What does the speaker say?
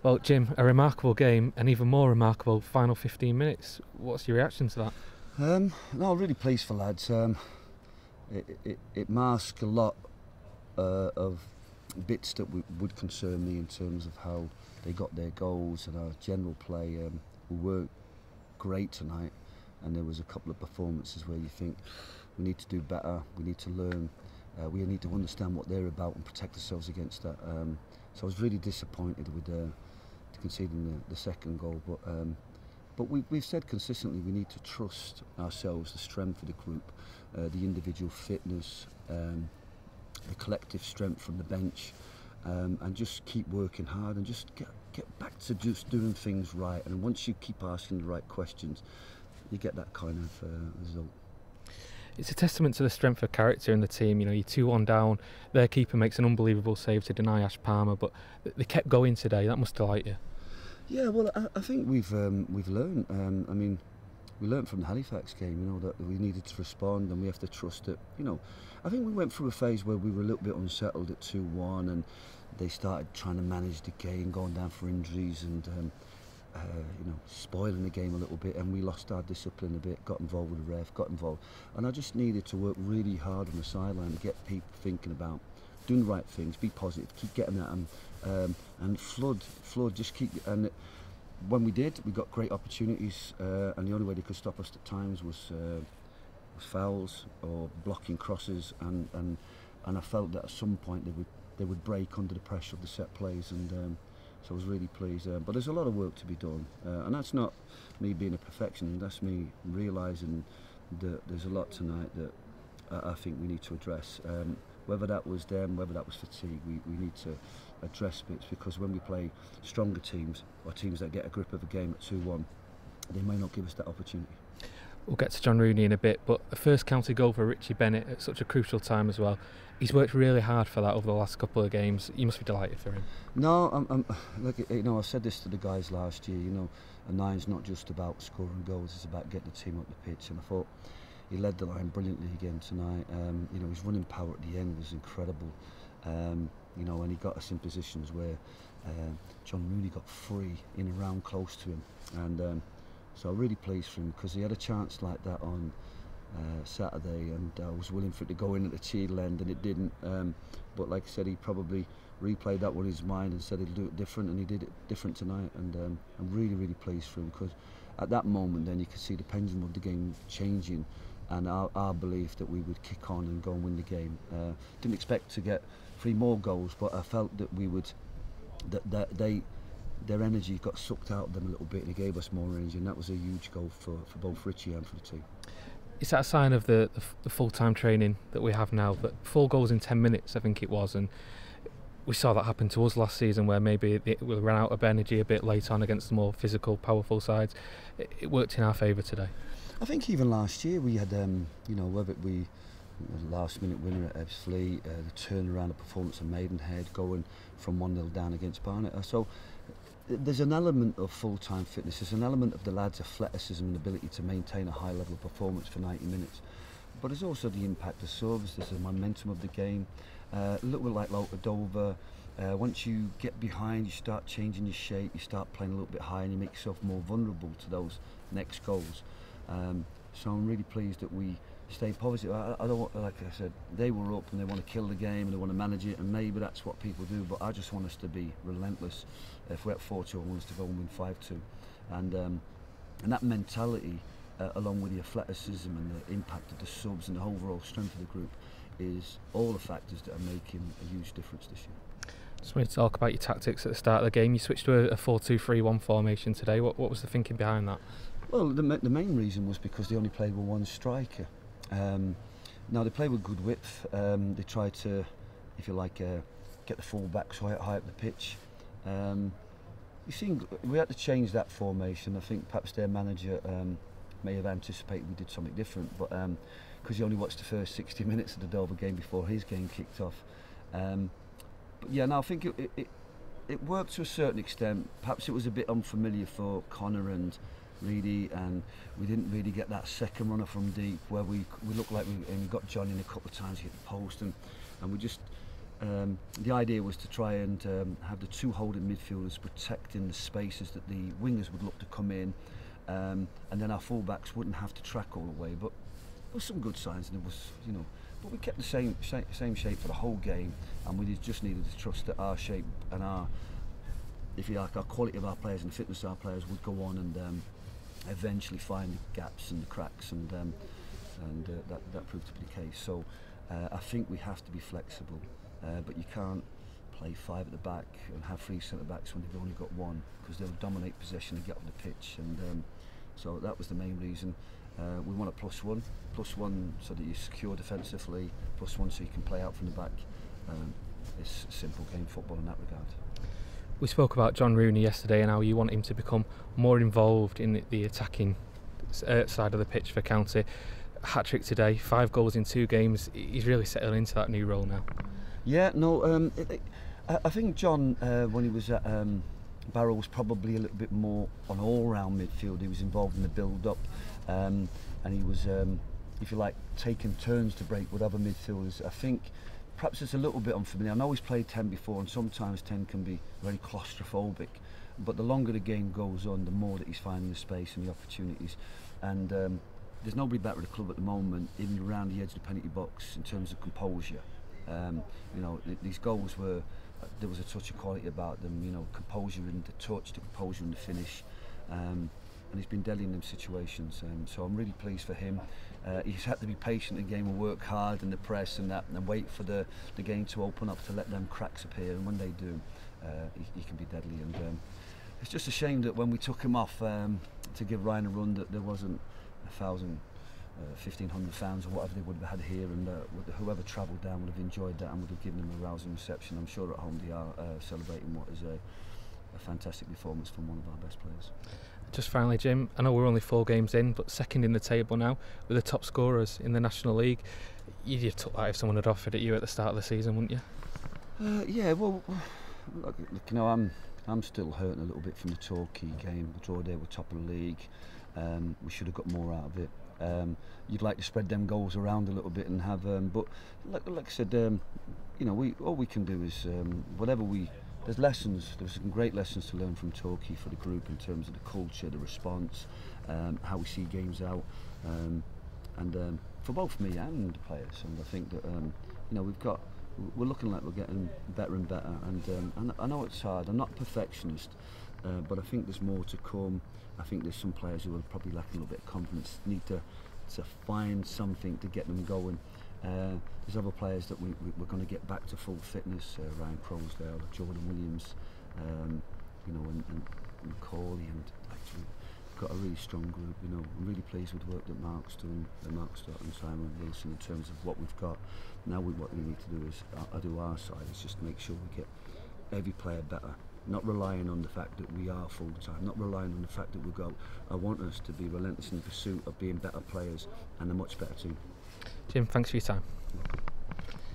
Well, Jim, a remarkable game, and even more remarkable final 15 minutes. What's your reaction to that? No, really pleased for lads. It masks a lot of bits that would concern me in terms of how they got their goals and our general play. We weren't great tonight, and there was a couple of performances where you think we need to do better, we need to learn, we need to understand what they're about and protect ourselves against that. So I was really disappointed with conceding the second goal, but we've said consistently we need to trust ourselves, the strength of the group, the individual fitness, the collective strength from the bench, and just keep working hard and just get back to just doing things right. And once you keep asking the right questions, you get that kind of result. It's a testament to the strength of character in the team. You know, you're 2-1 down, their keeper makes an unbelievable save to deny Ash Palmer, but they kept going today. That must delight you. Yeah, well, I think we've learned. I mean, we learned from the Halifax game, you know, that we needed to respond, and we have to trust it. You know, I think we went through a phase where we were a little bit unsettled at 2-1, and they started trying to manage the game, going down for injuries, and you know, spoiling the game a little bit, and we lost our discipline a bit, got involved with the ref, got involved, and I just needed to work really hard on the sideline to get people thinking about doing the right things, be positive, keep getting at them, and flood, just keep. And when we did, we got great opportunities, and the only way they could stop us at times was fouls or blocking crosses, and I felt that at some point they would break under the pressure of the set plays, and so I was really pleased. But there's a lot of work to be done, and that's not me being a perfectionist. That's me realising that there's a lot tonight that I think we need to address. Whether that was them, whether that was fatigue, we need to address bits, because when we play stronger teams, or teams that get a grip of a game at 2-1, they may not give us that opportunity. We'll get to John Rooney in a bit, but the first county goal for Richie Bennett at such a crucial time as well. He's worked really hard for that over the last couple of games. You must be delighted for him. No, I'm like, you know, I said this to the guys last year. You know, a nine's not just about scoring goals; it's about getting the team up the pitch. And I thought he led the line brilliantly again tonight. You know, his running power at the end was incredible. You know, and he got us in positions where John Rooney got free in and around close to him, and so I'm really pleased for him, because he had a chance like that on Saturday, and I was willing for it to go in at the Cheadle end, and it didn't. But like I said, he probably replayed that one in his mind and said he'll do it different, and he did it different tonight. And I'm really pleased for him, because at that moment then you could see the pendulum of the game changing, and our belief that we would kick on and go and win the game. Didn't expect to get 3 more goals, but I felt that we would, their energy got sucked out of them a little bit, and it gave us more energy, and that was a huge goal for both Richie and for the team. Is that a sign of the full-time training that we have now? That 4 goals in 10 minutes, I think it was, and we saw that happen to us last season, where maybe we ran out of energy a bit late on against the more physical, powerful sides. It worked in our favour today. I think even last year we had, you know, whether it be the last-minute winner at Ebbsfleet, the turnaround of performance at Maidenhead, going from 1-0 down against Barnet. So there's an element of full-time fitness, there's an element of the lads' athleticism and ability to maintain a high level of performance for 90 minutes. But there's also the impact of subs, there's the momentum of the game, a little bit like Dover. Once you get behind, you start changing your shape, you start playing a little bit higher, and you make yourself more vulnerable to those next goals. So I'm really pleased that we stay positive. I don't want, like I said, they were up and they want to kill the game and they want to manage it, and maybe that's what people do, but I just want us to be relentless. If we're at 4-2, I want us to go and win 5-2, and that mentality, along with the athleticism and the impact of the subs and the overall strength of the group, is all the factors that are making a huge difference this year. Just wanted to talk about your tactics at the start of the game. You switched to a 4-2-3-1 formation today. What was the thinking behind that? Well, the main reason was because they only played with one striker. Now they play with good width. They try to, if you like, get the full-backs high up the pitch. You see, we had to change that formation. I think perhaps their manager may have anticipated we did something different, but because he only watched the first 60 minutes of the Dover game before his game kicked off. But yeah, no, I think it worked to a certain extent. Perhaps it was a bit unfamiliar for Connor and Reedy, and we didn't really get that second runner from deep where we looked like we got John in a couple of times, hit the post, and we just the idea was to try and have the two holding midfielders protecting the spaces that the wingers would look to come in, and then our fullbacks wouldn't have to track all the way. But there was some good signs, and it was, but we kept the same shape for the whole game, and we just needed to trust that our shape and our, if you like, our quality of our players and the fitness of our players would go on and eventually find the gaps and the cracks, and that proved to be the case. So I think we have to be flexible, but you can't play five at the back and have three centre backs when they've only got one, because they'll dominate possession and get off the pitch, and so that was the main reason. We want a +1 so that you secure defensively, +1 so you can play out from the back. It's simple game football in that regard. We spoke about John Rooney yesterday and how you want him to become more involved in the attacking side of the pitch for County. Hat-trick today, 5 goals in 2 games. He's really settled into that new role now. Yeah, no, I think John, when he was at Barrow, was probably a little bit more on all-round midfield. He was involved in the build-up, and he was, if you like, taking turns to break with other midfielders. I think perhaps it's a little bit unfamiliar. I know he's played 10 before, and sometimes 10 can be very claustrophobic, but the longer the game goes on, the more that he's finding the space and the opportunities. And there's nobody better at the club at the moment, even around the edge of the penalty box, in terms of composure. These goals were, there was a touch of quality about them, composure in the touch, the composure in the finish, and he's been deadly in them situations, so I'm really pleased for him. He's had to be patient in the game and work hard in the press and that, and wait for the game to open up to let them cracks appear, and when they do, he can be deadly. And it's just a shame that when we took him off to give Ryan a run, that there wasn't 1,000, 1,500 fans or whatever they would have had here, and whoever travelled down would have enjoyed that and would have given him a rousing reception. I'm sure at home they are celebrating what is a fantastic performance from one of our best players. Just finally, Jim, I know we're only 4 games in, but second in the table now with the top scorers in the National League. You'd have took that if someone had offered it you at the start of the season, wouldn't you? Yeah, well, look, I'm still hurting a little bit from the Torquay game. The draw there, we're top of the league. We should have got more out of it. You'd like to spread them goals around a little bit and have, but like I said, all we can do is there's some great lessons to learn from Torquay for the group in terms of the culture, the response, how we see games out, and for both me and the players. And I think that we're looking like we're getting better and better. And I know it's hard. I'm not a perfectionist, but I think there's more to come. I think there's some players who are probably lacking a little bit of confidence, need to find something to get them going. There's other players that we're going to get back to full fitness, Ryan Crowsdale, Jordan Williams, and Macaulay, and actually we've got a really strong group. I'm really pleased with the work that Mark's doing, Mark Stott and Simon Wilson, in terms of what we've got. Now what we need to do is, I do our side, is just make sure we get every player better. Not relying on the fact that we are full time, not relying on the fact that we go. I want us to be relentless in the pursuit of being better players and a much better team. Jim, thanks for your time.